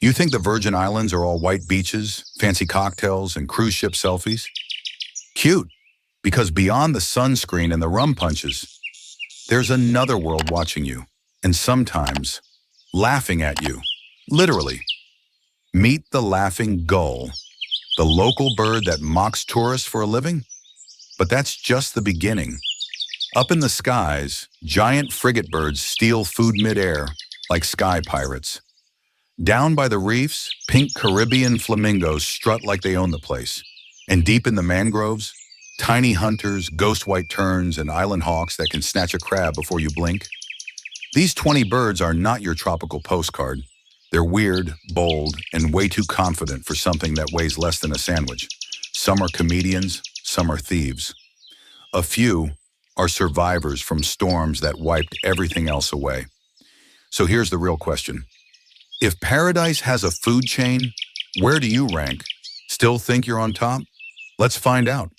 You think the Virgin Islands are all white beaches, fancy cocktails, and cruise ship selfies? Cute, because beyond the sunscreen and the rum punches, there's another world watching you, and sometimes laughing at you. Literally. Meet the laughing gull, the local bird that mocks tourists for a living. But that's just the beginning. Up in the skies, giant frigate birds steal food midair like sky pirates. Down by the reefs, pink Caribbean flamingos strut like they own the place. And deep in the mangroves, tiny hunters, ghost white terns, and island hawks that can snatch a crab before you blink. These 20 birds are not your tropical postcard. They're weird, bold, and way too confident for something that weighs less than a sandwich. Some are comedians, some are thieves. A few are survivors from storms that wiped everything else away. So here's the real question. If paradise has a food chain, where do you rank? Still think you're on top? Let's find out.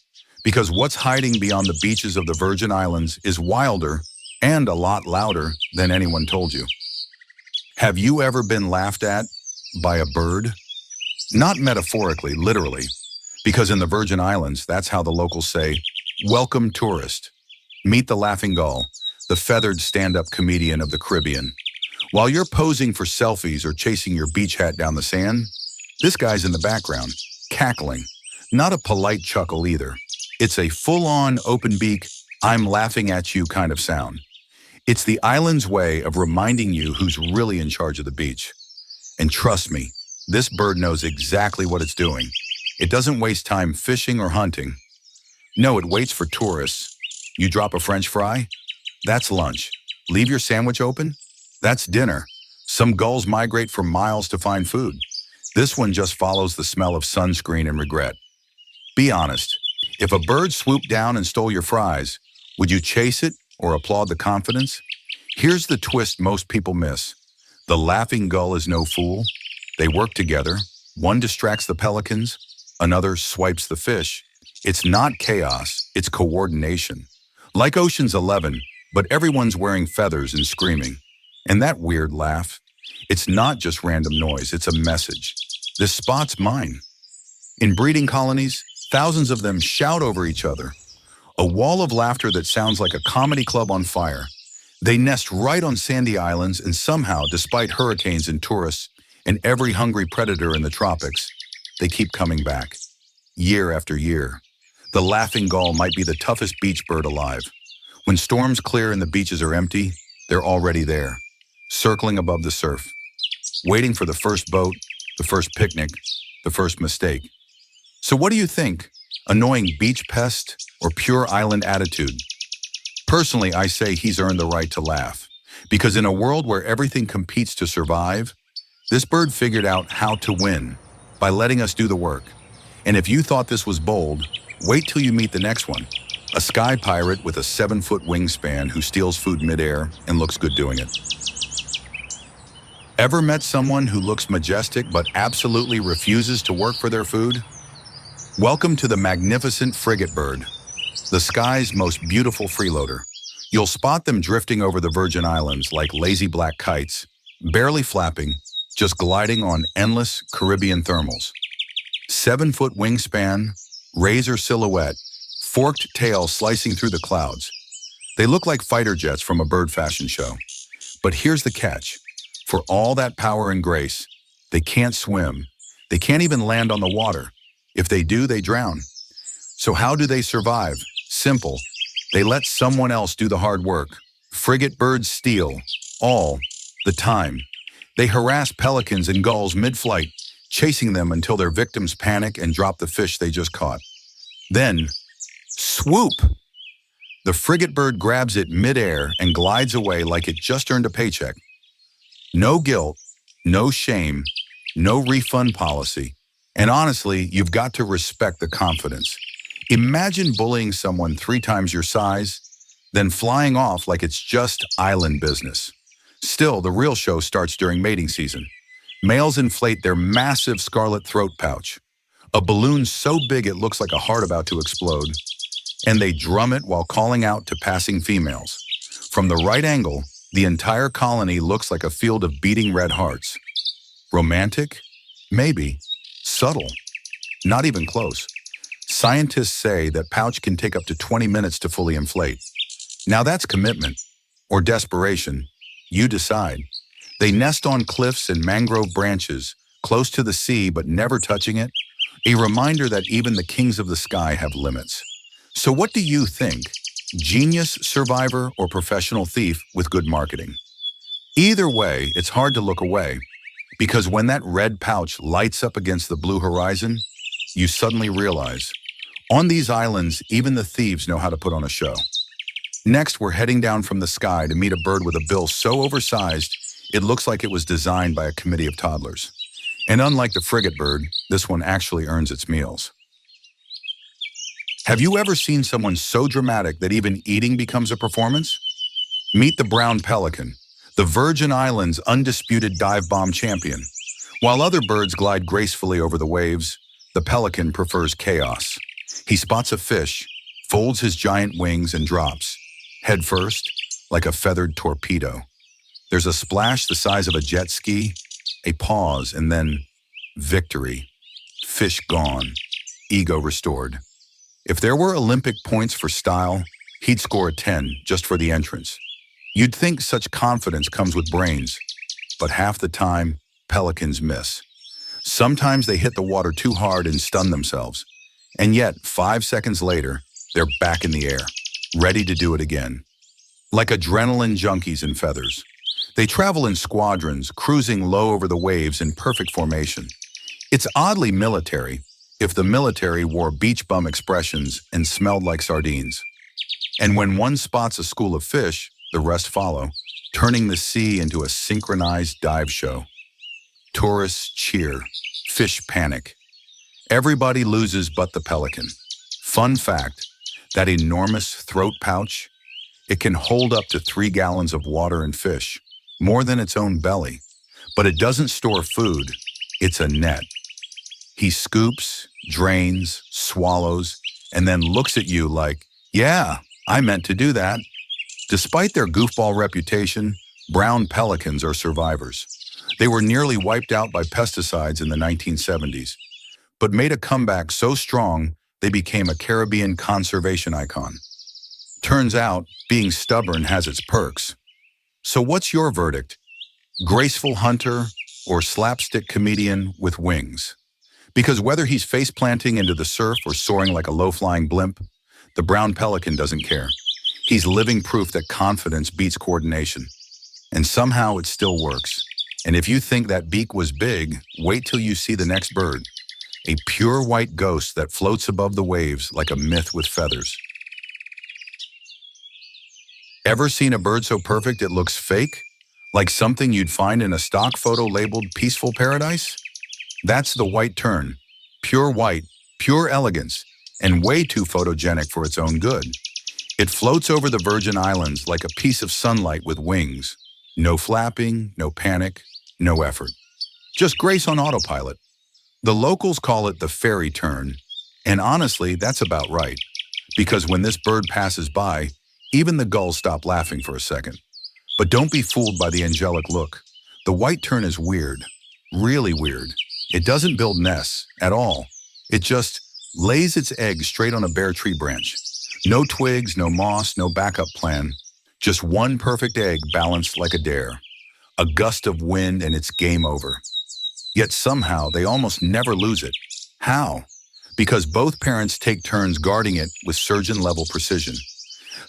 Because what's hiding beyond the beaches of the Virgin Islands is wilder and a lot louder than anyone told you. Have you ever been laughed at by a bird? Not metaphorically, literally. Because in the Virgin Islands, that's how the locals say, "Welcome, tourist. Meet the laughing gull, the feathered stand-up comedian of the Caribbean." While you're posing for selfies or chasing your beach hat down the sand, this guy's in the background, cackling. Not a polite chuckle either. It's a full-on open beak, I'm laughing at you kind of sound. It's the island's way of reminding you who's really in charge of the beach. And trust me, this bird knows exactly what it's doing. It doesn't waste time fishing or hunting. No, it waits for tourists. You drop a French fry? That's lunch. Leave your sandwich open? That's dinner. Some gulls migrate for miles to find food. This one just follows the smell of sunscreen and regret. Be honest. If a bird swooped down and stole your fries, would you chase it or applaud the confidence? Here's the twist most people miss. The laughing gull is no fool. They work together. One distracts the pelicans, another swipes the fish. It's not chaos, it's coordination. Like Ocean's 11, but everyone's wearing feathers and screaming. And that weird laugh, it's not just random noise, it's a message. This spot's mine. In breeding colonies, thousands of them shout over each other. A wall of laughter that sounds like a comedy club on fire. They nest right on sandy islands, and somehow, despite hurricanes and tourists and every hungry predator in the tropics, they keep coming back. Year after year. The laughing gull might be the toughest beach bird alive. When storms clear and the beaches are empty, they're already there, circling above the surf, waiting for the first boat, the first picnic, the first mistake. So what do you think? Annoying beach pest or pure island attitude? Personally, I say he's earned the right to laugh. Because in a world where everything competes to survive, this bird figured out how to win by letting us do the work. And if you thought this was bold, wait till you meet the next one. A sky pirate with a 7-foot wingspan who steals food midair and looks good doing it. Ever met someone who looks majestic but absolutely refuses to work for their food? Welcome to the magnificent frigate bird, the sky's most beautiful freeloader. You'll spot them drifting over the Virgin Islands like lazy black kites, barely flapping, just gliding on endless Caribbean thermals. 7-foot wingspan, razor silhouette, forked tail slicing through the clouds. They look like fighter jets from a bird fashion show. But here's the catch. For all that power and grace, they can't swim. They can't even land on the water. If they do, they drown. So how do they survive? Simple. They let someone else do the hard work. Frigate birds steal, all the time. They harass pelicans and gulls mid-flight, chasing them until their victims panic and drop the fish they just caught. Then, swoop! The frigate bird grabs it mid-air and glides away like it just earned a paycheck. No guilt, no shame, no refund policy. And honestly, you've got to respect the confidence. Imagine bullying someone 3 times your size, then flying off like it's just island business. Still, the real show starts during mating season. Males inflate their massive scarlet throat pouch, a balloon so big it looks like a heart about to explode, and they drum it while calling out to passing females. From the right angle, the entire colony looks like a field of beating red hearts. Romantic? Maybe. Subtle? Not even close. Scientists say that pouch can take up to 20 minutes to fully inflate. Now that's commitment. Or desperation. You decide. They nest on cliffs and mangrove branches, close to the sea but never touching it. A reminder that even the kings of the sky have limits. So what do you think? Genius survivor or professional thief with good marketing? Either way, it's hard to look away, because when that red pouch lights up against the blue horizon, you suddenly realize, on these islands, even the thieves know how to put on a show. Next, we're heading down from the sky to meet a bird with a bill so oversized, it looks like it was designed by a committee of toddlers. And unlike the frigate bird, this one actually earns its meals. Have you ever seen someone so dramatic that even eating becomes a performance? Meet the brown pelican, the Virgin Islands' undisputed dive bomb champion. While other birds glide gracefully over the waves, the pelican prefers chaos. He spots a fish, folds his giant wings and drops, head first, like a feathered torpedo. There's a splash the size of a jet ski, a pause, and then victory. Fish gone, ego restored. If there were Olympic points for style, he'd score a 10 just for the entrance. You'd think such confidence comes with brains, but half the time, pelicans miss. Sometimes they hit the water too hard and stun themselves. And yet, 5 seconds later, they're back in the air, ready to do it again. Like adrenaline junkies in feathers. They travel in squadrons, cruising low over the waves in perfect formation. It's oddly military, if the military wore beach bum expressions and smelled like sardines. And when one spots a school of fish, the rest follow, turning the sea into a synchronized dive show. Tourists cheer, fish panic. Everybody loses but the pelican. Fun fact, that enormous throat pouch, it can hold up to 3 gallons of water and fish, more than its own belly. But it doesn't store food, it's a net. He scoops, drains, swallows, and then looks at you like, yeah, I meant to do that. Despite their goofball reputation, brown pelicans are survivors. They were nearly wiped out by pesticides in the 1970s, but made a comeback so strong they became a Caribbean conservation icon. Turns out, being stubborn has its perks. So what's your verdict? Graceful hunter or slapstick comedian with wings? Because whether he's face-planting into the surf or soaring like a low-flying blimp, the brown pelican doesn't care. He's living proof that confidence beats coordination. And somehow it still works. And if you think that beak was big, wait till you see the next bird. A pure white ghost that floats above the waves like a myth with feathers. Ever seen a bird so perfect it looks fake? Like something you'd find in a stock photo labeled Peaceful Paradise? That's the white tern. Pure white, pure elegance, and way too photogenic for its own good. It floats over the Virgin Islands like a piece of sunlight with wings. No flapping, no panic, no effort. Just grace on autopilot. The locals call it the fairy tern, and honestly, that's about right. Because when this bird passes by, even the gulls stop laughing for a second. But don't be fooled by the angelic look. The white tern is weird, really weird. It doesn't build nests at all. It just lays its eggs straight on a bare tree branch. No twigs, no moss, no backup plan. Just one perfect egg balanced like a dare. A gust of wind and it's game over. Yet somehow they almost never lose it. How? Because both parents take turns guarding it with surgeon-level precision.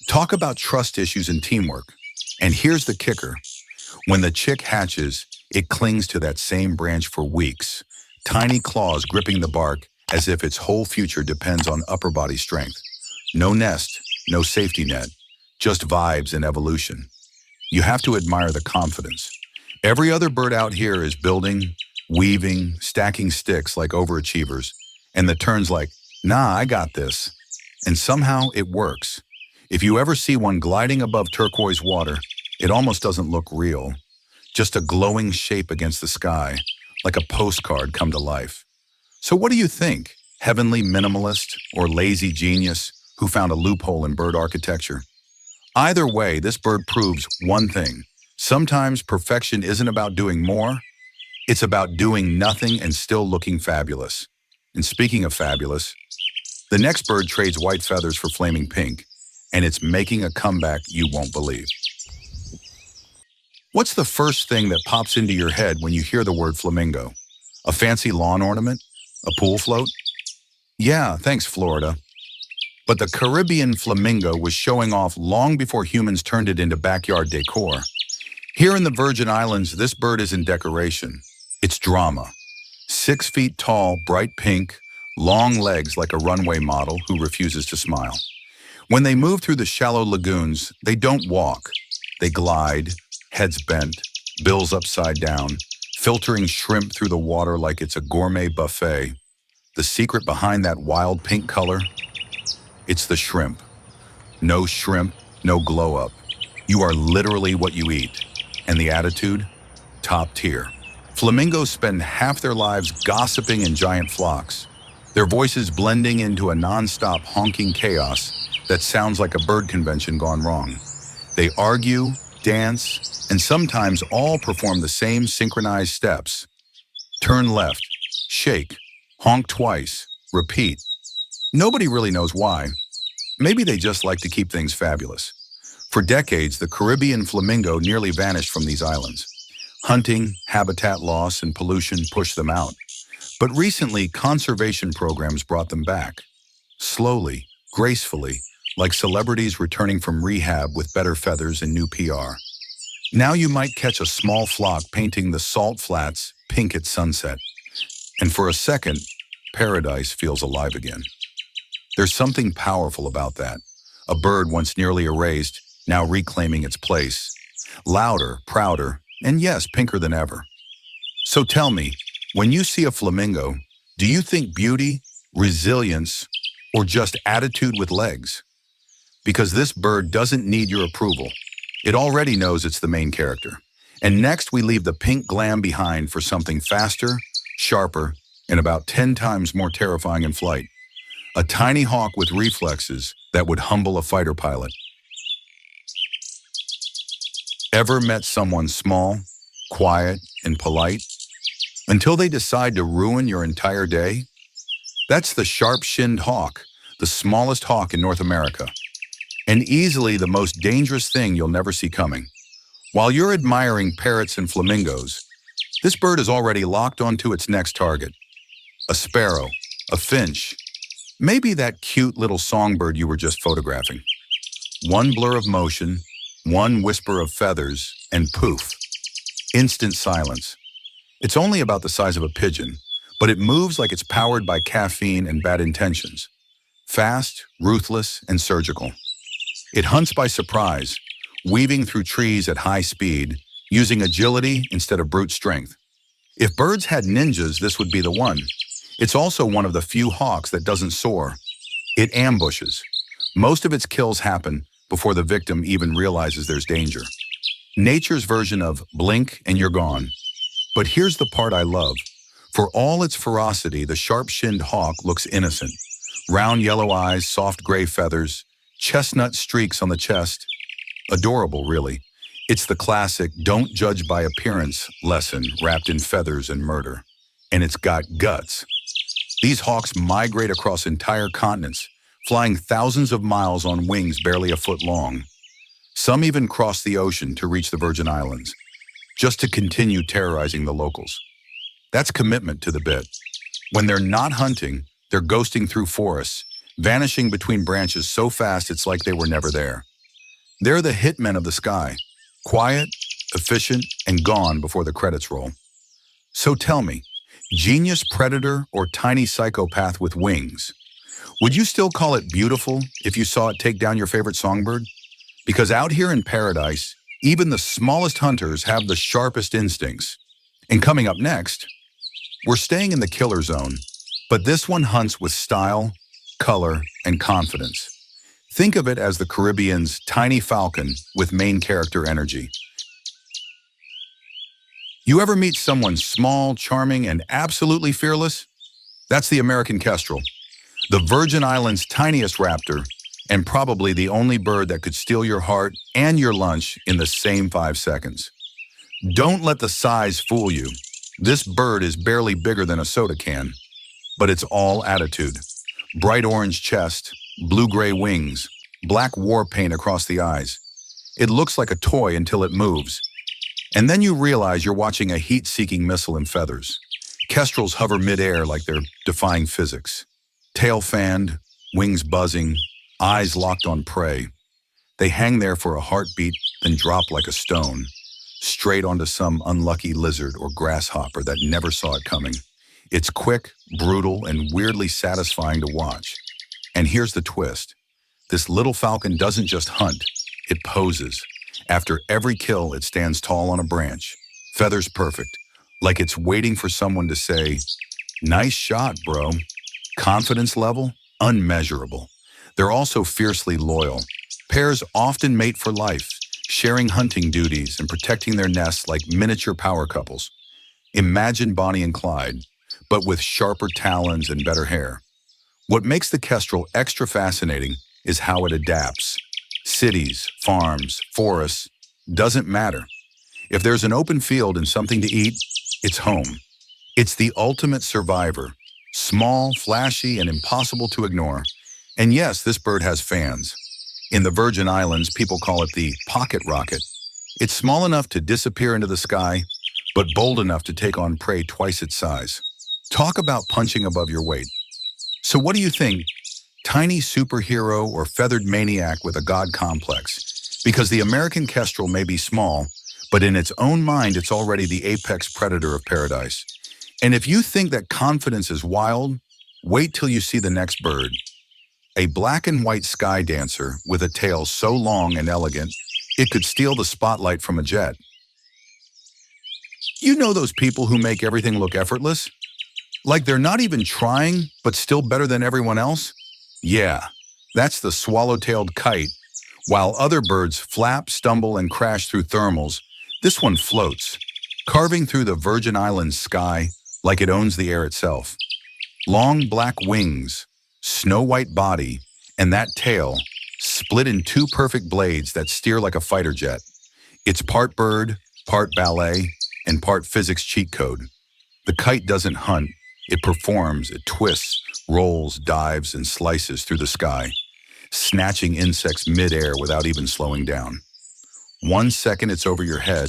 Talk about trust issues and teamwork. And here's the kicker. When the chick hatches, it clings to that same branch for weeks, tiny claws gripping the bark as if its whole future depends on upper body strength. No nest, no safety net, just vibes and evolution. You have to admire the confidence. Every other bird out here is building, weaving, stacking sticks like overachievers, and the tern's like, nah, I got this. And somehow it works. If you ever see one gliding above turquoise water, it almost doesn't look real. Just a glowing shape against the sky, like a postcard come to life. So what do you think? Heavenly minimalist or lazy genius who found a loophole in bird architecture? Either way, this bird proves one thing. Sometimes perfection isn't about doing more, It's about doing nothing and still looking fabulous. And speaking of fabulous, the next bird trades white feathers for flaming pink, and it's making a comeback you won't believe. What's the first thing that pops into your head when you hear the word flamingo? A fancy lawn ornament? A pool float? Yeah, thanks, Florida. But the Caribbean flamingo was showing off long before humans turned it into backyard decor. Here in the Virgin Islands, this bird isn't decoration. It's drama. 6 feet tall, bright pink, long legs like a runway model who refuses to smile. When they move through the shallow lagoons, they don't walk. They glide, heads bent, bills upside down, filtering shrimp through the water like it's a gourmet buffet. The secret behind that wild pink color? It's the shrimp. No shrimp, no glow up. You are literally what you eat. And the attitude? Top tier. Flamingos spend half their lives gossiping in giant flocks, their voices blending into a non-stop honking chaos that sounds like a bird convention gone wrong. They argue, dance, and sometimes all perform the same synchronized steps. Turn left, shake, honk twice, repeat. Nobody really knows why. Maybe they just like to keep things fabulous. For decades, the Caribbean flamingo nearly vanished from these islands. Hunting, habitat loss, and pollution pushed them out. But recently, conservation programs brought them back. Slowly, gracefully, like celebrities returning from rehab with better feathers and new PR. Now you might catch a small flock painting the salt flats pink at sunset. And for a second, paradise feels alive again. There's something powerful about that. A bird once nearly erased, now reclaiming its place. Louder, prouder, and yes, pinker than ever. So tell me, when you see a flamingo, do you think beauty, resilience, or just attitude with legs? Because this bird doesn't need your approval. It already knows it's the main character. And next we leave the pink glam behind for something faster, sharper, and about 10 times more terrifying in flight. A tiny hawk with reflexes that would humble a fighter pilot. Ever met someone small, quiet, and polite, until they decide to ruin your entire day? That's the sharp-shinned hawk, the smallest hawk in North America, and easily the most dangerous thing you'll never see coming. While you're admiring parrots and flamingos, this bird is already locked onto its next target. A sparrow, a finch, maybe that cute little songbird you were just photographing. One blur of motion, one whisper of feathers, and poof, instant silence. It's only about the size of a pigeon, but it moves like it's powered by caffeine and bad intentions. Fast, ruthless, and surgical. It hunts by surprise, weaving through trees at high speed, using agility instead of brute strength. If birds had ninjas, this would be the one. It's also one of the few hawks that doesn't soar. It ambushes. Most of its kills happen before the victim even realizes there's danger. Nature's version of blink and you're gone. But here's the part I love. For all its ferocity, the sharp-shinned hawk looks innocent. Round yellow eyes, soft gray feathers, chestnut streaks on the chest. Adorable, really. It's the classic don't judge by appearance lesson wrapped in feathers and murder. And it's got guts. These hawks migrate across entire continents, flying thousands of miles on wings barely a foot long. Some even cross the ocean to reach the Virgin Islands, just to continue terrorizing the locals. That's commitment to the bit. When they're not hunting, they're ghosting through forests, vanishing between branches so fast it's like they were never there. They're the hitmen of the sky, quiet, efficient, and gone before the credits roll. So tell me, genius predator or tiny psychopath with wings? Would you still call it beautiful if you saw it take down your favorite songbird? Because out here in paradise, even the smallest hunters have the sharpest instincts. And coming up next, we're staying in the killer zone, but this one hunts with style, color, and confidence. Think of it as the Caribbean's tiny falcon with main character energy. You ever meet someone small, charming, and absolutely fearless? That's the American kestrel, the Virgin Islands' tiniest raptor, and probably the only bird that could steal your heart and your lunch in the same 5 seconds. Don't let the size fool you. This bird is barely bigger than a soda can, but it's all attitude. Bright orange chest, blue-gray wings, black war paint across the eyes. It looks like a toy until it moves. And then you realize you're watching a heat-seeking missile in feathers. Kestrels hover mid-air like they're defying physics. Tail fanned, wings buzzing, eyes locked on prey. They hang there for a heartbeat, then drop like a stone, straight onto some unlucky lizard or grasshopper that never saw it coming. It's quick, brutal, and weirdly satisfying to watch. And here's the twist. This little falcon doesn't just hunt, it poses. After every kill, it stands tall on a branch, feathers perfect, like it's waiting for someone to say, "Nice shot, bro." Confidence level? Unmeasurable. They're also fiercely loyal. Pairs often mate for life, sharing hunting duties and protecting their nests like miniature power couples. Imagine Bonnie and Clyde, but with sharper talons and better hair. What makes the kestrel extra fascinating is how it adapts. Cities, farms, forests, doesn't matter. If there's an open field and something to eat, it's home. It's the ultimate survivor. Small, flashy, and impossible to ignore. And yes, this bird has fans. In the Virgin Islands, people call it the pocket rocket. It's small enough to disappear into the sky, but bold enough to take on prey twice its size. Talk about punching above your weight. So what do you think? Tiny superhero or feathered maniac with a god complex? Because the American kestrel may be small, but in its own mind, it's already the apex predator of paradise. And if you think that confidence is wild, wait till you see the next bird. A black and white sky dancer with a tail so long and elegant, it could steal the spotlight from a jet. You know those people who make everything look effortless? Like they're not even trying, but still better than everyone else? Yeah, that's the swallow-tailed kite. While other birds flap, stumble, and crash through thermals, this one floats, carving through the Virgin Islands sky like it owns the air itself. Long black wings, snow-white body, and that tail, split in two perfect blades that steer like a fighter jet. It's part bird, part ballet, and part physics cheat code. The kite doesn't hunt, it performs, it twists, rolls, dives, and slices through the sky, snatching insects mid-air without even slowing down. 1 second it's over your head,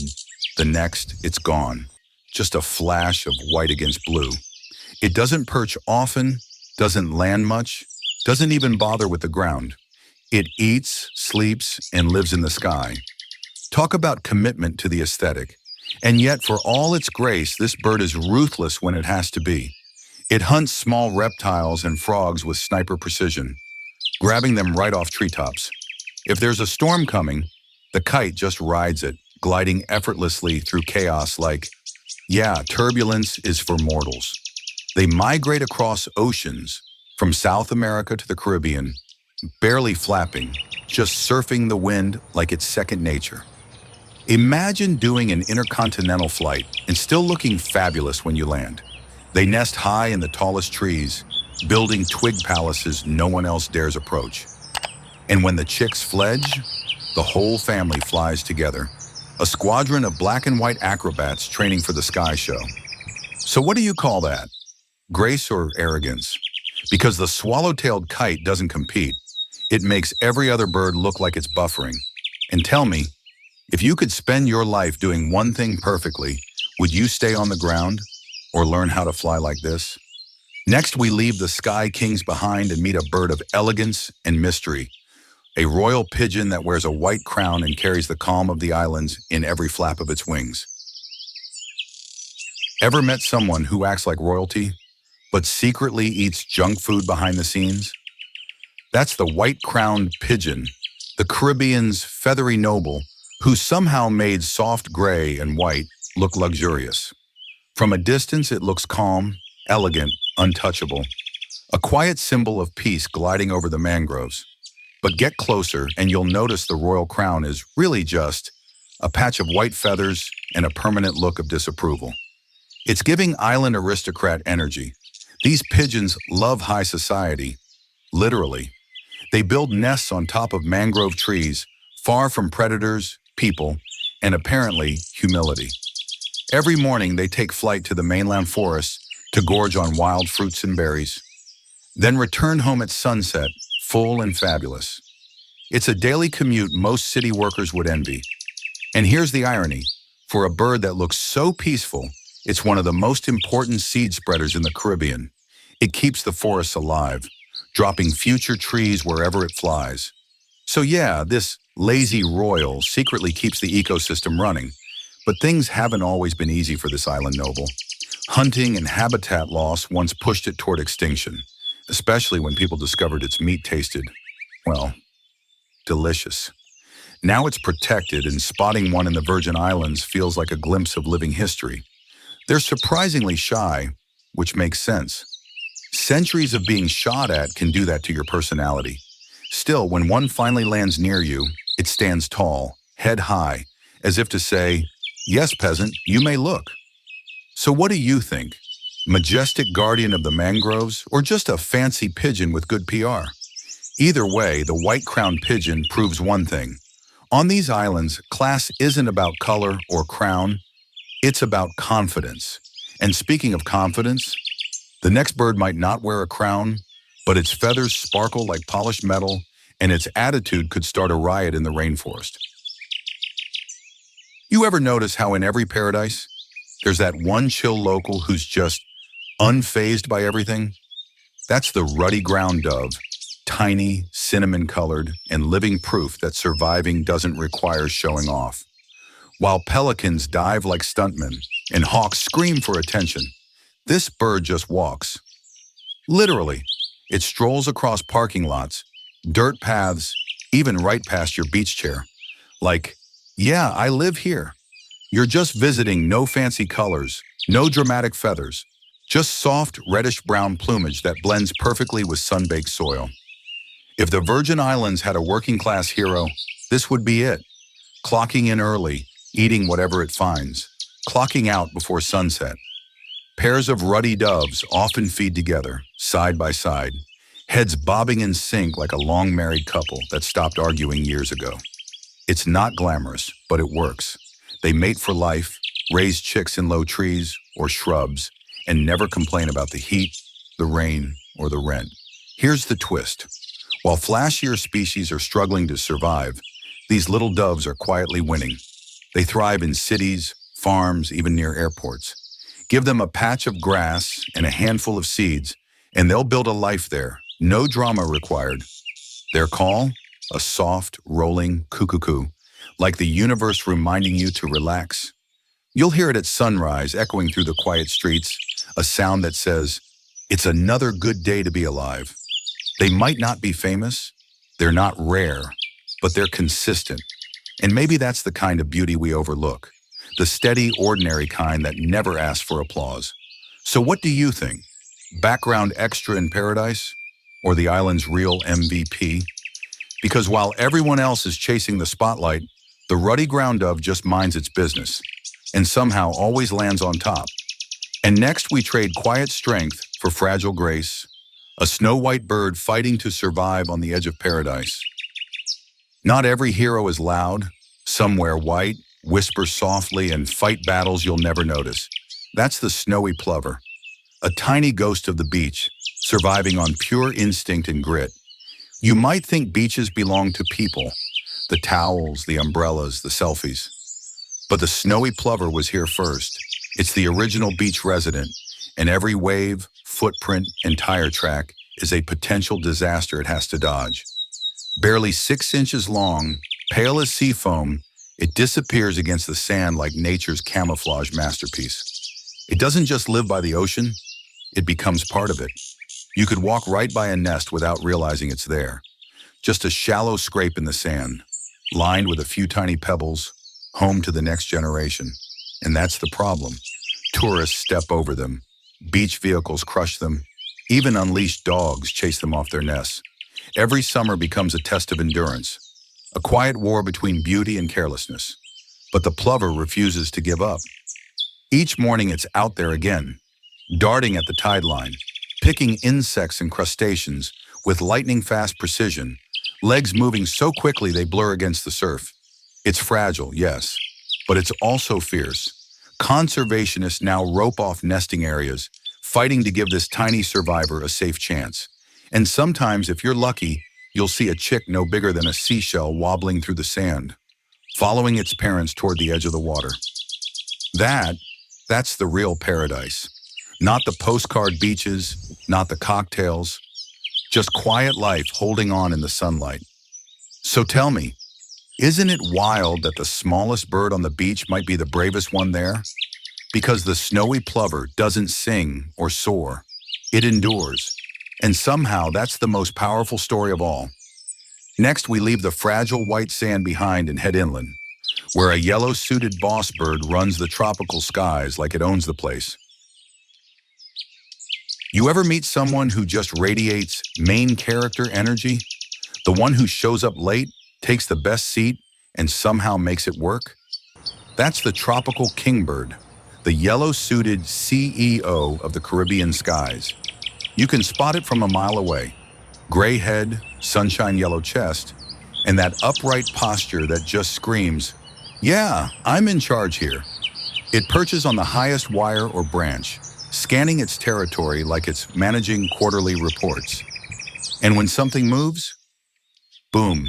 the next it's gone. Just a flash of white against blue. It doesn't perch often, doesn't land much, doesn't even bother with the ground. It eats, sleeps, and lives in the sky. Talk about commitment to the aesthetic. And yet, for all its grace, this bird is ruthless when it has to be. It hunts small reptiles and frogs with sniper precision, grabbing them right off treetops. If there's a storm coming, the kite just rides it, gliding effortlessly through chaos like, yeah, turbulence is for mortals. They migrate across oceans, from South America to the Caribbean, barely flapping, just surfing the wind like it's second nature. Imagine doing an intercontinental flight and still looking fabulous when you land. They nest high in the tallest trees, building twig palaces no one else dares approach. And when the chicks fledge, the whole family flies together, a squadron of black and white acrobats training for the sky show. So what do you call that? Grace or arrogance? Because the swallow-tailed kite doesn't compete. It makes every other bird look like it's buffering. And tell me, if you could spend your life doing one thing perfectly, would you stay on the ground or learn how to fly like this? Next, we leave the sky kings behind and meet a bird of elegance and mystery, a royal pigeon that wears a white crown and carries the calm of the islands in every flap of its wings. Ever met someone who acts like royalty, but secretly eats junk food behind the scenes? That's the white-crowned pigeon, the Caribbean's feathery noble, who somehow made soft gray and white look luxurious. From a distance, it looks calm, elegant, untouchable, a quiet symbol of peace gliding over the mangroves. But get closer and you'll notice the royal crown is really just a patch of white feathers and a permanent look of disapproval. It's giving island aristocrat energy. These pigeons love high society, literally. They build nests on top of mangrove trees, far from predators, people, and apparently humility. Every morning they take flight to the mainland forest to gorge on wild fruits and berries, then return home at sunset, full and fabulous. It's a daily commute most city workers would envy. And here's the irony. For a bird that looks so peaceful, it's one of the most important seed spreaders in the Caribbean. It keeps the forests alive, dropping future trees wherever it flies. So yeah, this lazy royal secretly keeps the ecosystem running. But things haven't always been easy for this island noble. Hunting and habitat loss once pushed it toward extinction, especially when people discovered its meat tasted, well, delicious. Now it's protected, and spotting one in the Virgin Islands feels like a glimpse of living history. They're surprisingly shy, which makes sense. Centuries of being shot at can do that to your personality. Still, when one finally lands near you, it stands tall, head high, as if to say, "Yes, peasant, you may look." So what do you think? Majestic guardian of the mangroves, or just a fancy pigeon with good PR? Either way, the white-crowned pigeon proves one thing. On these islands, class isn't about color or crown, it's about confidence. And speaking of confidence, the next bird might not wear a crown, but its feathers sparkle like polished metal, and its attitude could start a riot in the rainforest. You ever notice how in every paradise, there's that one chill local who's just unfazed by everything? That's the ruddy ground dove, tiny, cinnamon-colored, and living proof that surviving doesn't require showing off. While pelicans dive like stuntmen and hawks scream for attention, this bird just walks. Literally, it strolls across parking lots, dirt paths, even right past your beach chair. Like, yeah, I live here. You're just visiting, no fancy colors, no dramatic feathers, just soft reddish-brown plumage that blends perfectly with sun-baked soil. If the Virgin Islands had a working-class hero, this would be it. Clocking in early, eating whatever it finds, clocking out before sunset. Pairs of ruddy doves often feed together, side by side, heads bobbing in sync like a long-married couple that stopped arguing years ago. It's not glamorous, but it works. They mate for life, raise chicks in low trees or shrubs, and never complain about the heat, the rain, or the rent. Here's the twist. While flashier species are struggling to survive, these little doves are quietly winning. They thrive in cities, farms, even near airports. Give them a patch of grass and a handful of seeds, and they'll build a life there, no drama required. Their call? A soft, rolling coo-coo-coo, like the universe reminding you to relax. You'll hear it at sunrise, echoing through the quiet streets, a sound that says, "It's another good day to be alive." They might not be famous, they're not rare, but they're consistent. And maybe that's the kind of beauty we overlook, the steady, ordinary kind that never asks for applause. So what do you think? Background extra in paradise? Or the island's real MVP? Because while everyone else is chasing the spotlight, the ruddy ground dove just minds its business, and somehow always lands on top. And next we trade quiet strength for fragile grace, a snow-white bird fighting to survive on the edge of paradise. Not every hero is loud. Some wear white, whisper softly, and fight battles you'll never notice. That's the snowy plover, a tiny ghost of the beach, surviving on pure instinct and grit. You might think beaches belong to people, the towels, the umbrellas, the selfies. But the snowy plover was here first. It's the original beach resident, and every wave, footprint, and tire track is a potential disaster it has to dodge. Barely 6 inches long, pale as sea foam, it disappears against the sand like nature's camouflage masterpiece. It doesn't just live by the ocean, it becomes part of it. You could walk right by a nest without realizing it's there. Just a shallow scrape in the sand, lined with a few tiny pebbles, home to the next generation. And that's the problem. Tourists step over them. Beach vehicles crush them. Even unleashed dogs chase them off their nests. Every summer becomes a test of endurance, a quiet war between beauty and carelessness. But the plover refuses to give up. Each morning it's out there again, darting at the tide line, picking insects and crustaceans with lightning-fast precision, legs moving so quickly they blur against the surf. It's fragile, yes, but it's also fierce. Conservationists now rope off nesting areas, fighting to give this tiny survivor a safe chance. And sometimes, if you're lucky, you'll see a chick no bigger than a seashell wobbling through the sand, following its parents toward the edge of the water. That's the real paradise. Not the postcard beaches, not the cocktails, just quiet life holding on in the sunlight. So tell me, isn't it wild that the smallest bird on the beach might be the bravest one there? Because the snowy plover doesn't sing or soar, it endures. And somehow that's the most powerful story of all. Next, we leave the fragile white sand behind and head inland, where a yellow-suited boss bird runs the tropical skies like it owns the place. You ever meet someone who just radiates main character energy? The one who shows up late, takes the best seat, and somehow makes it work? That's the tropical kingbird, the yellow-suited CEO of the Caribbean skies. You can spot it from a mile away. Gray head, sunshine yellow chest, and that upright posture that just screams, "Yeah, I'm in charge here." It perches on the highest wire or branch, scanning its territory like it's managing quarterly reports. And when something moves, boom,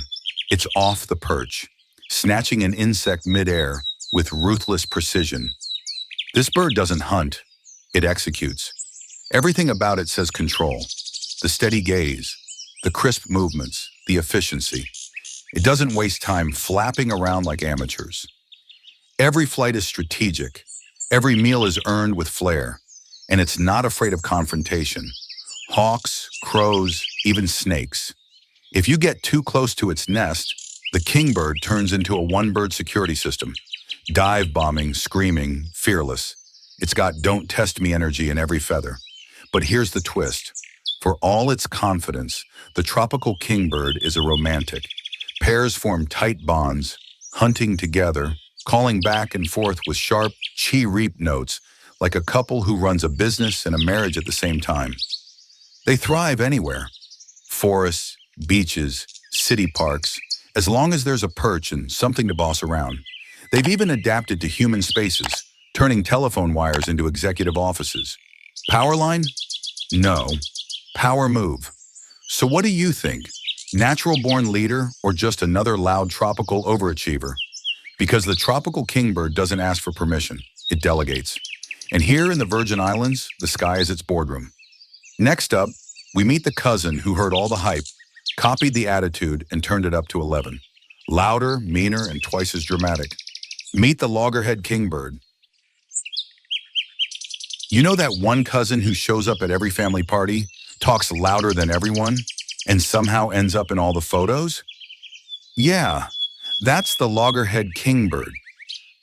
it's off the perch, snatching an insect midair with ruthless precision. This bird doesn't hunt, it executes. Everything about it says control. The steady gaze, the crisp movements, the efficiency. It doesn't waste time flapping around like amateurs. Every flight is strategic. Every meal is earned with flair. And it's not afraid of confrontation. Hawks, crows, even snakes. If you get too close to its nest, the kingbird turns into a one-bird security system. Dive bombing, screaming, fearless. It's got don't test me energy in every feather. But here's the twist. For all its confidence, the tropical kingbird is a romantic. Pairs form tight bonds, hunting together, calling back and forth with sharp chirp notes, like a couple who runs a business and a marriage at the same time. They thrive anywhere. Forests, beaches, city parks, as long as there's a perch and something to boss around. They've even adapted to human spaces, turning telephone wires into executive offices. Power line? No. Power move. So what do you think? Natural-born leader or just another loud tropical overachiever? Because the tropical kingbird doesn't ask for permission, it delegates. And here in the Virgin Islands, the sky is its boardroom. Next up, we meet the cousin who heard all the hype, copied the attitude, and turned it up to 11. Louder, meaner, and twice as dramatic. Meet the loggerhead kingbird. You know that one cousin who shows up at every family party, talks louder than everyone, and somehow ends up in all the photos? Yeah, that's the loggerhead kingbird.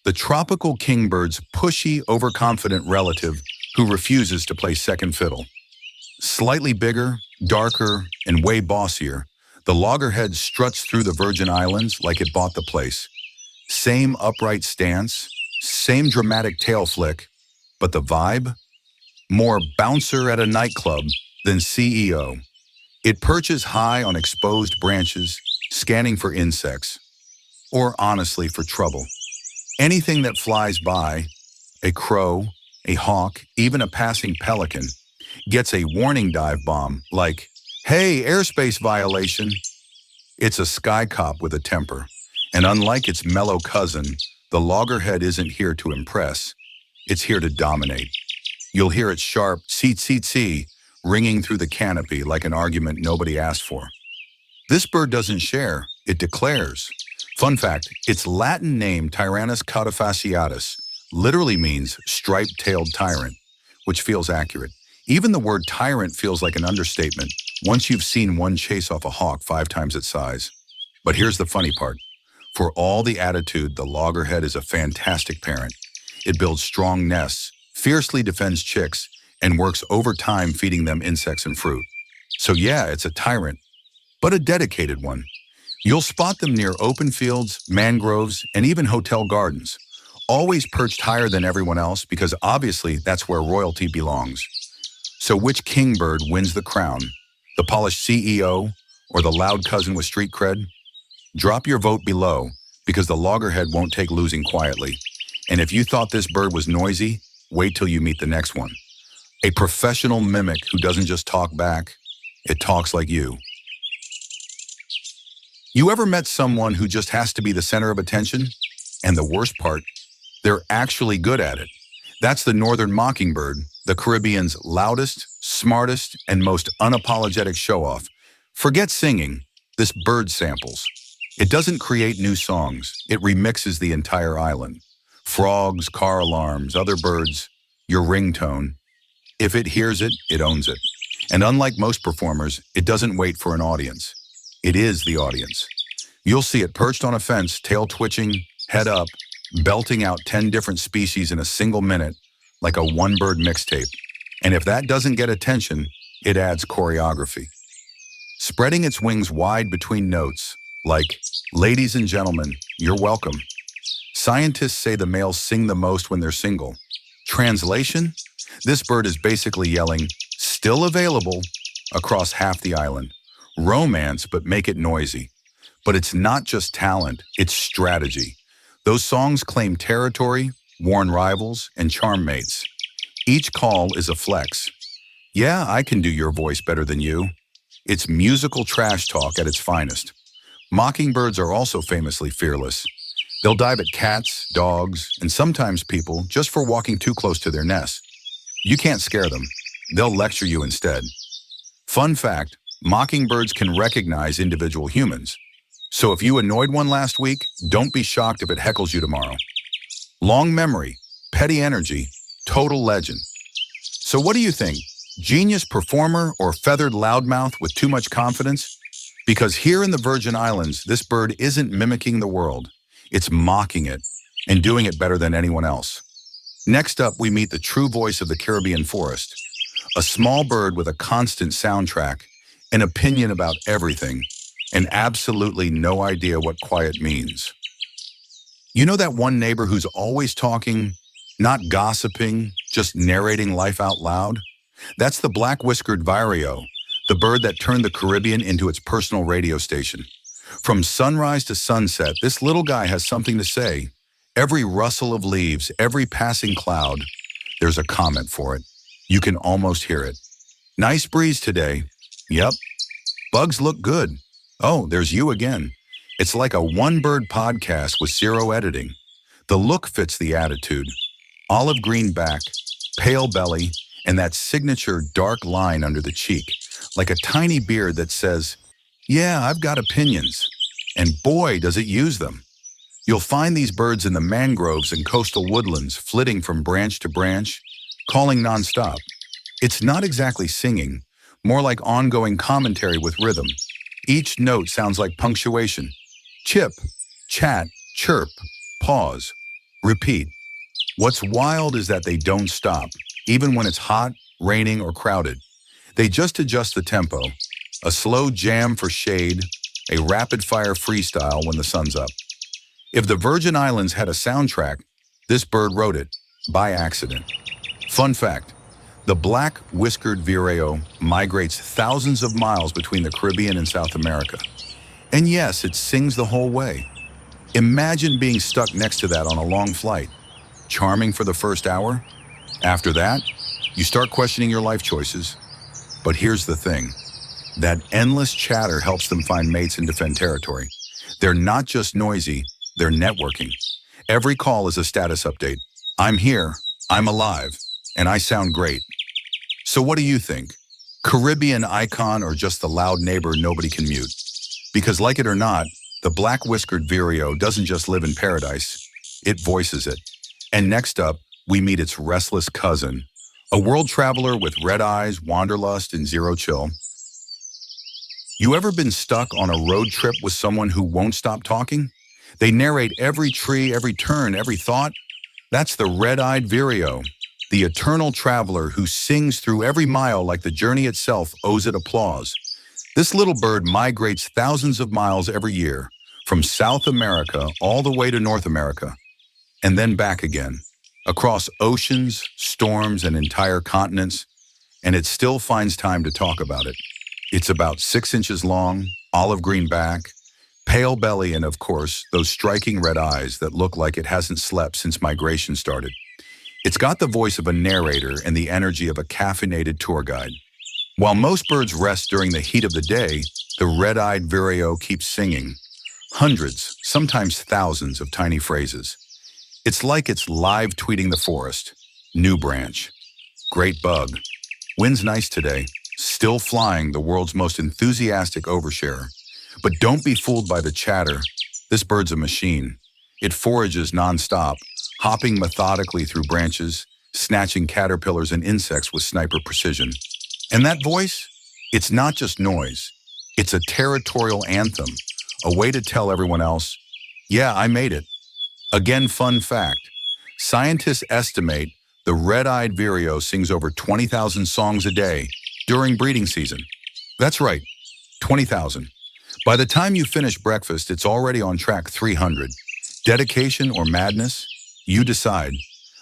The tropical kingbird's pushy, overconfident relative who refuses to play second fiddle. Slightly bigger, darker, and way bossier, the loggerhead struts through the Virgin Islands like it bought the place. Same upright stance, same dramatic tail flick, but the vibe? More bouncer at a nightclub than CEO. It perches high on exposed branches, scanning for insects, or honestly for trouble. Anything that flies by, a crow, a hawk, even a passing pelican, gets a warning dive bomb like, "Hey, airspace violation." It's a sky cop with a temper, and unlike its mellow cousin, the loggerhead isn't here to impress, it's here to dominate. You'll hear its sharp "tseet-tseet-tseet" ringing through the canopy like an argument nobody asked for. This bird doesn't share, it declares. Fun fact, its Latin name Tyrannus cauda literally means striped-tailed tyrant, which feels accurate. Even the word tyrant feels like an understatement once you've seen one chase off a hawk 5 times its size. But here's the funny part. For all the attitude, the loggerhead is a fantastic parent. It builds strong nests, fiercely defends chicks, and works overtime feeding them insects and fruit. So yeah, it's a tyrant, but a dedicated one. You'll spot them near open fields, mangroves, and even hotel gardens, always perched higher than everyone else because obviously that's where royalty belongs. So which kingbird wins the crown? The polished CEO or the loud cousin with street cred? Drop your vote below because the loggerhead won't take losing quietly. And if you thought this bird was noisy, wait till you meet the next one. A professional mimic who doesn't just talk back, it talks like you. You ever met someone who just has to be the center of attention? And the worst part, they're actually good at it. That's the northern mockingbird, the Caribbean's loudest, smartest, and most unapologetic show-off. Forget singing, this bird samples. It doesn't create new songs, it remixes the entire island. Frogs, car alarms, other birds, your ringtone. If it hears it, it owns it. And unlike most performers, it doesn't wait for an audience. It is the audience. You'll see it perched on a fence, tail twitching, head up, belting out 10 different species in a single minute, like a one-bird mixtape. And if that doesn't get attention, it adds choreography. Spreading its wings wide between notes, like, "Ladies and gentlemen, you're welcome." Scientists say the males sing the most when they're single. Translation? This bird is basically yelling, "Still available," across half the island. Romance, but make it noisy. But it's not just talent, it's strategy. Those songs claim territory, warn rivals, and charm mates. Each call is a flex. "Yeah, I can do your voice better than you." It's musical trash talk at its finest. Mockingbirds are also famously fearless. They'll dive at cats, dogs, and sometimes people just for walking too close to their nest. You can't scare them. They'll lecture you instead. Fun fact, mockingbirds can recognize individual humans. So if you annoyed one last week, don't be shocked if it heckles you tomorrow. Long memory, petty energy, total legend. So what do you think? Genius performer or feathered loudmouth with too much confidence? Because here in the Virgin Islands, this bird isn't mimicking the world. It's mocking it and doing it better than anyone else. Next up, we meet the true voice of the Caribbean forest. A small bird with a constant soundtrack, an opinion about everything, and absolutely no idea what quiet means. You know that one neighbor who's always talking, not gossiping, just narrating life out loud? That's the black-whiskered vireo, the bird that turned the Caribbean into its personal radio station. From sunrise to sunset, this little guy has something to say. Every rustle of leaves, every passing cloud, there's a comment for it. You can almost hear it. "Nice breeze today." "Yep." "Bugs look good." "Oh, there's you again." It's like a one-bird podcast with zero editing. The look fits the attitude. Olive green back, pale belly, and that signature dark line under the cheek, like a tiny beard that says, "Yeah, I've got opinions." And boy, does it use them. You'll find these birds in the mangroves and coastal woodlands, flitting from branch to branch, calling nonstop. It's not exactly singing, more like ongoing commentary with rhythm. Each note sounds like punctuation. Chip, chat, chirp, pause, repeat. What's wild is that they don't stop, even when it's hot, raining, or crowded. They just adjust the tempo. A slow jam for shade, a rapid-fire freestyle when the sun's up. If the Virgin Islands had a soundtrack, this bird wrote it, by accident. Fun fact, the black-whiskered vireo migrates thousands of miles between the Caribbean and South America. And yes, it sings the whole way. Imagine being stuck next to that on a long flight. Charming for the first hour. After that, you start questioning your life choices. But here's the thing. That endless chatter helps them find mates and defend territory. They're not just noisy, they're networking. Every call is a status update. "I'm here, I'm alive, and I sound great." So what do you think? Caribbean icon or just the loud neighbor nobody can mute? Because like it or not, the black-whiskered vireo doesn't just live in paradise, it voices it. And next up, we meet its restless cousin, a world traveler with red eyes, wanderlust, and zero chill. You ever been stuck on a road trip with someone who won't stop talking? They narrate every tree, every turn, every thought. That's the red-eyed vireo, the eternal traveler who sings through every mile like the journey itself owes it applause. This little bird migrates thousands of miles every year, from South America all the way to North America, and then back again, across oceans, storms, and entire continents, and it still finds time to talk about it. It's about 6 inches long, olive green back, Pale belly and, of course, those striking red eyes that look like it hasn't slept since migration started. It's got the voice of a narrator and the energy of a caffeinated tour guide. While most birds rest during the heat of the day, the red-eyed vireo keeps singing. Hundreds, sometimes thousands of tiny phrases. It's like it's live tweeting the forest. New branch. Great bug. Wind's nice today. Still flying, the world's most enthusiastic oversharer. But don't be fooled by the chatter. This bird's a machine. It forages nonstop, hopping methodically through branches, snatching caterpillars and insects with sniper precision. And that voice? It's not just noise. It's a territorial anthem, a way to tell everyone else, yeah, I made it. Again, fun fact. Scientists estimate the red-eyed vireo sings over 20,000 songs a day during breeding season. That's right, 20,000. By the time you finish breakfast, it's already on track 300. Dedication or madness? You decide.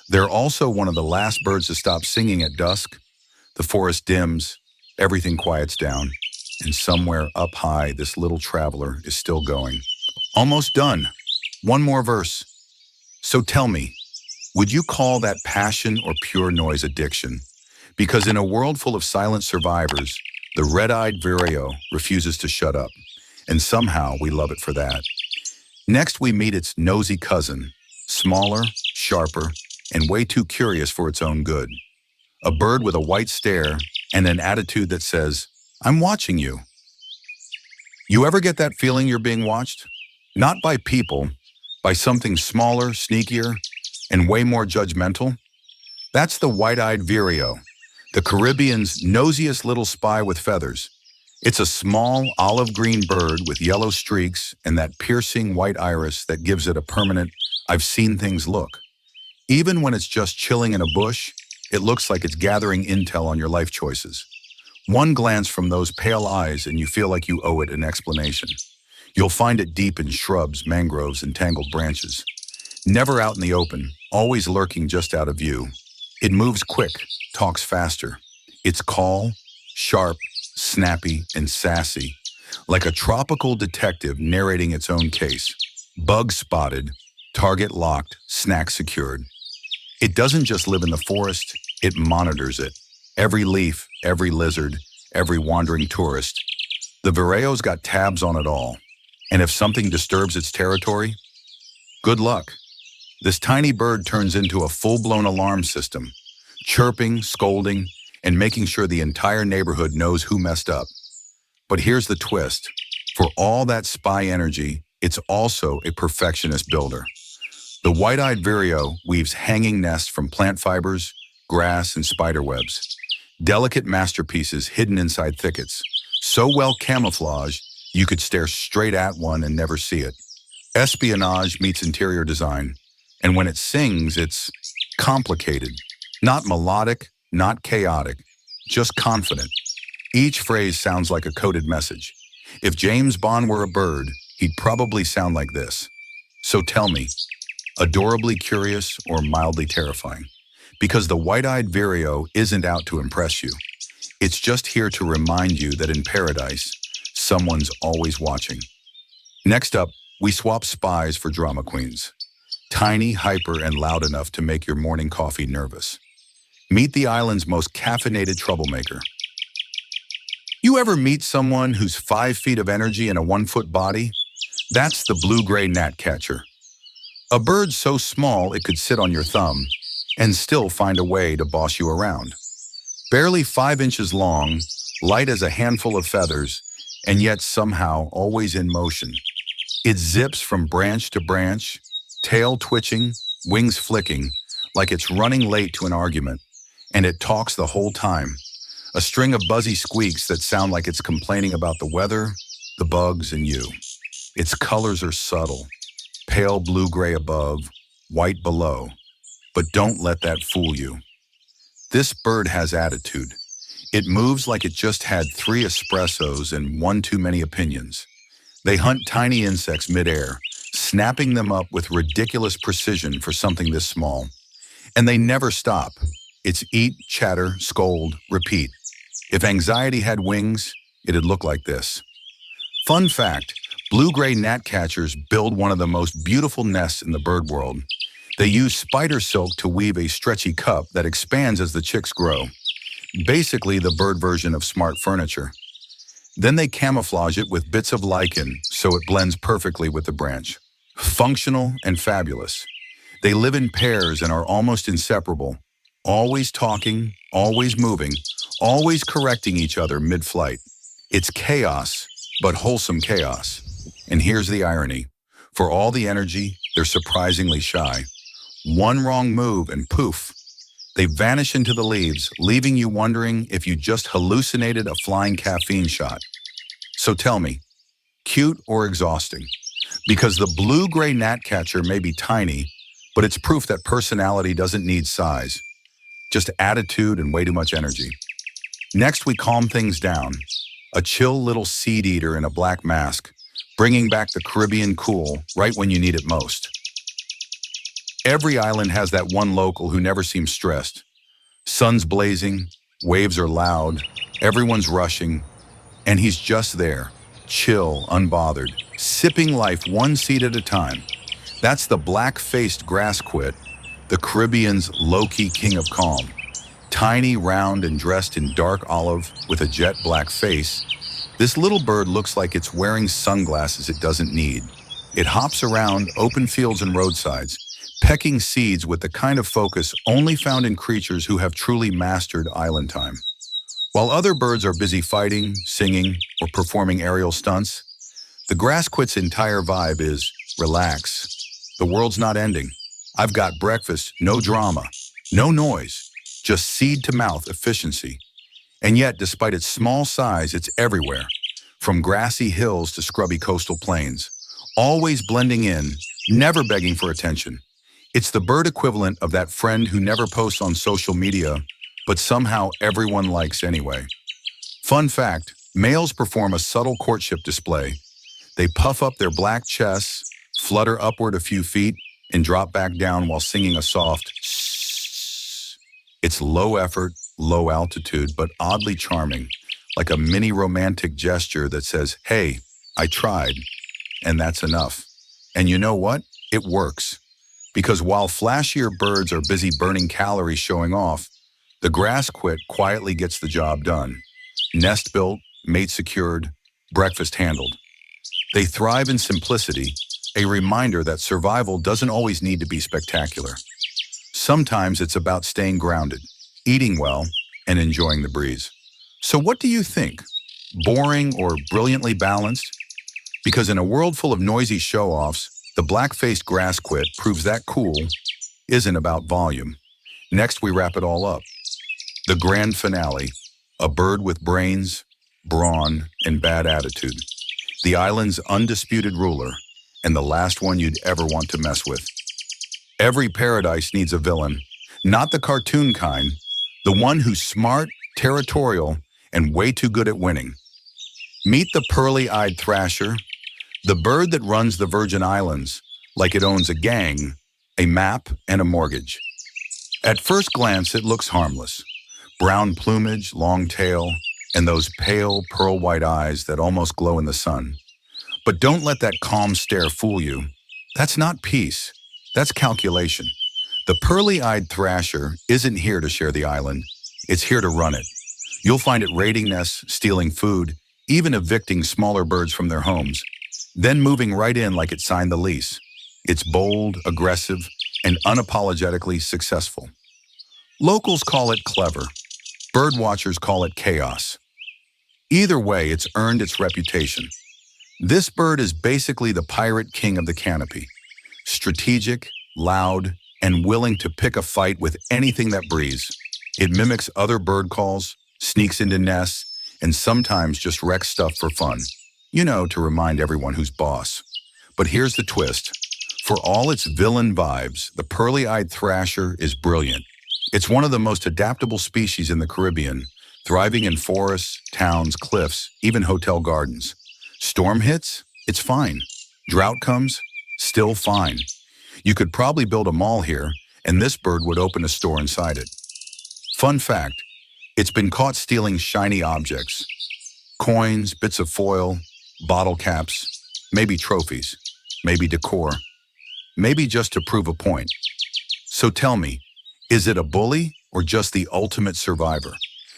They're also one of the last birds to stop singing at dusk. The forest dims, everything quiets down, and somewhere up high, this little traveler is still going. Almost done. One more verse. So tell me, would you call that passion or pure noise addiction? Because in a world full of silent survivors, the red-eyed vireo refuses to shut up, and somehow we love it for that. Next, we meet its nosy cousin, smaller, sharper, and way too curious for its own good. A bird with a white stare and an attitude that says, I'm watching you. You ever get that feeling you're being watched? Not by people, by something smaller, sneakier, and way more judgmental? That's the white-eyed vireo, the Caribbean's nosiest little spy with feathers. It's a small, olive-green bird with yellow streaks and that piercing white iris that gives it a permanent, I've seen things look. Even when it's just chilling in a bush, it looks like it's gathering intel on your life choices. One glance from those pale eyes and you feel like you owe it an explanation. You'll find it deep in shrubs, mangroves, and tangled branches. Never out in the open, always lurking just out of view. It moves quick, talks faster. Its call, sharp, snappy, and sassy, like a tropical detective narrating its own case. Bug spotted, target locked, snack secured. It doesn't just live in the forest, it monitors it. Every leaf, every lizard, every wandering tourist. The vireo's got tabs on it all. And if something disturbs its territory, good luck. This tiny bird turns into a full-blown alarm system, chirping, scolding, and making sure the entire neighborhood knows who messed up. But here's the twist. For all that spy energy, it's also a perfectionist builder. The white-eyed vireo weaves hanging nests from plant fibers, grass, and spider webs. Delicate masterpieces hidden inside thickets, so well camouflaged you could stare straight at one and never see it. Espionage meets interior design, and when it sings, it's complicated. Not melodic, not chaotic, just confident. Each phrase sounds like a coded message. If James Bond were a bird, he'd probably sound like this. So tell me, adorably curious or mildly terrifying? Because the white-eyed vireo isn't out to impress you. It's just here to remind you that in paradise, someone's always watching. Next up, we swap spies for drama queens. Tiny, hyper, and loud enough to make your morning coffee nervous. Meet the island's most caffeinated troublemaker. You ever meet someone who's 5 feet of energy in a 1-foot body? That's the blue-gray gnatcatcher. A bird so small it could sit on your thumb and still find a way to boss you around. Barely 5 inches long, light as a handful of feathers, and yet somehow always in motion. It zips from branch to branch, tail twitching, wings flicking, like it's running late to an argument, and it talks the whole time. A string of buzzy squeaks that sound like it's complaining about the weather, the bugs, and you. Its colors are subtle, pale blue-gray above, white below. But don't let that fool you. This bird has attitude. It moves like it just had 3 espressos and 1 too many opinions. They hunt tiny insects midair, snapping them up with ridiculous precision for something this small. And they never stop. It's eat, chatter, scold, repeat. If anxiety had wings, it'd look like this. Fun fact, Blue-gray gnatcatchers build one of the most beautiful nests in the bird world. They use spider silk to weave a stretchy cup that expands as the chicks grow. Basically the bird version of smart furniture. Then they camouflage it with bits of lichen so it blends perfectly with the branch. Functional and fabulous. They live in pairs and are almost inseparable, always talking, always moving, always correcting each other mid-flight. It's chaos, but wholesome chaos. And here's the irony. For all the energy, they're surprisingly shy. One wrong move and poof, they vanish into the leaves, leaving you wondering if you just hallucinated a flying caffeine shot. So tell me, cute or exhausting? Because the blue-gray gnatcatcher may be tiny, but it's proof that personality doesn't need size, just attitude and way too much energy. Next, we calm things down. A chill little seed eater in a black mask, bringing back the Caribbean cool right when you need it most. Every island has that one local who never seems stressed. Sun's blazing, waves are loud, everyone's rushing, and he's just there, chill, unbothered, sipping life one seed at a time. That's the black-faced grassquit, the Caribbean's low-key king of calm. Tiny, round, and dressed in dark olive with a jet black face, this little bird looks like it's wearing sunglasses it doesn't need. It hops around open fields and roadsides, pecking seeds with the kind of focus only found in creatures who have truly mastered island time. While other birds are busy fighting, singing, or performing aerial stunts, the grassquit's entire vibe is relax. The world's not ending. I've got breakfast, no drama, no noise, just seed-to-mouth efficiency. And yet, despite its small size, it's everywhere, from grassy hills to scrubby coastal plains, always blending in, never begging for attention. It's the bird equivalent of that friend who never posts on social media, but somehow everyone likes anyway. Fun fact, males perform a subtle courtship display. They puff up their black chests, flutter upward a few feet, and drop back down while singing a soft shh. It's low effort, low altitude, but oddly charming, like a mini romantic gesture that says, hey, I tried, and that's enough. And you know what? It works. Because while flashier birds are busy burning calories showing off, the grassquit quietly gets the job done. Nest built, mate secured, breakfast handled. They thrive in simplicity, a reminder that survival doesn't always need to be spectacular. Sometimes it's about staying grounded, eating well, and enjoying the breeze. So what do you think? Boring or brilliantly balanced? Because in a world full of noisy show-offs, the black-faced grassquit proves that cool isn't about volume. Next, we wrap it all up. The grand finale, a bird with brains, brawn, and bad attitude. The island's undisputed ruler, and the last one you'd ever want to mess with. Every paradise needs a villain, not the cartoon kind, the one who's smart, territorial, and way too good at winning. Meet the pearly-eyed thrasher, the bird that runs the Virgin Islands like it owns a gang, a map, and a mortgage. At first glance, it looks harmless. Brown plumage, long tail, and those pale, pearl-white eyes that almost glow in the sun. But don't let that calm stare fool you. That's not peace. That's calculation. The pearly-eyed thrasher isn't here to share the island. It's here to run it. You'll find it raiding nests, stealing food, even evicting smaller birds from their homes, then moving right in like it signed the lease. It's bold, aggressive, and unapologetically successful. Locals call it clever. Birdwatchers call it chaos. Either way, it's earned its reputation. This bird is basically the pirate king of the canopy. Strategic, loud, and willing to pick a fight with anything that breathes. It mimics other bird calls, sneaks into nests, and sometimes just wrecks stuff for fun. You know, to remind everyone who's boss. But here's the twist. For all its villain vibes, the pearly-eyed thrasher is brilliant. It's one of the most adaptable species in the Caribbean, thriving in forests, towns, cliffs, even hotel gardens. Storm hits? It's fine. Drought comes? Still fine. You could probably build a mall here, and this bird would open a store inside it. Fun fact, it's been caught stealing shiny objects. Coins, bits of foil, bottle caps, maybe trophies, maybe decor, maybe just to prove a point. So tell me, is it a bully or just the ultimate survivor?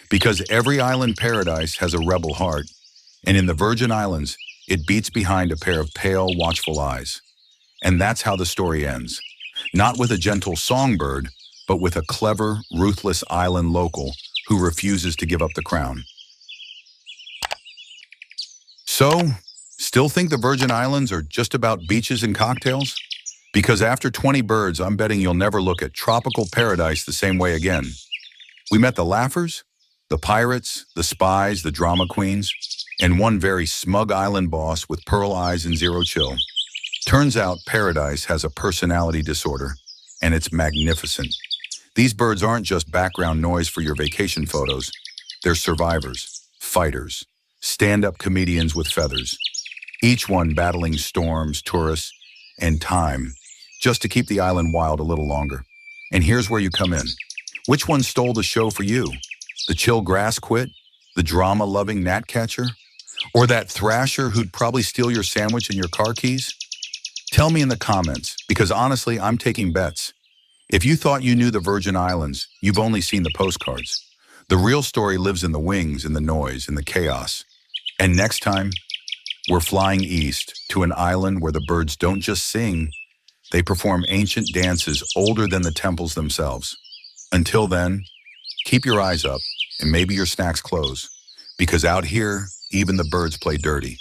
Because every island paradise has a rebel heart, and in the Virgin Islands, it beats behind a pair of pale, watchful eyes. And that's how the story ends. Not with a gentle songbird, but with a clever, ruthless island local who refuses to give up the crown. So, still think the Virgin Islands are just about beaches and cocktails? Because after 20 birds, I'm betting you'll never look at tropical paradise the same way again. We met the laughers, the pirates, the spies, the drama queens, and one very smug island boss with pearl eyes and zero chill. Turns out paradise has a personality disorder, and it's magnificent. These birds aren't just background noise for your vacation photos. They're survivors, fighters, stand-up comedians with feathers, each one battling storms, tourists, and time, just to keep the island wild a little longer. And here's where you come in. Which one stole the show for you? The chill grass quit? The drama-loving gnatcatcher? Or that thrasher who'd probably steal your sandwich and your car keys? Tell me in the comments, because honestly, I'm taking bets. If you thought you knew the Virgin Islands, you've only seen the postcards. The real story lives in the wings, in the noise, in the chaos. And next time, we're flying east to an island where the birds don't just sing, they perform ancient dances older than the temples themselves. Until then, keep your eyes up and maybe your snacks close, because out here, even the birds play dirty.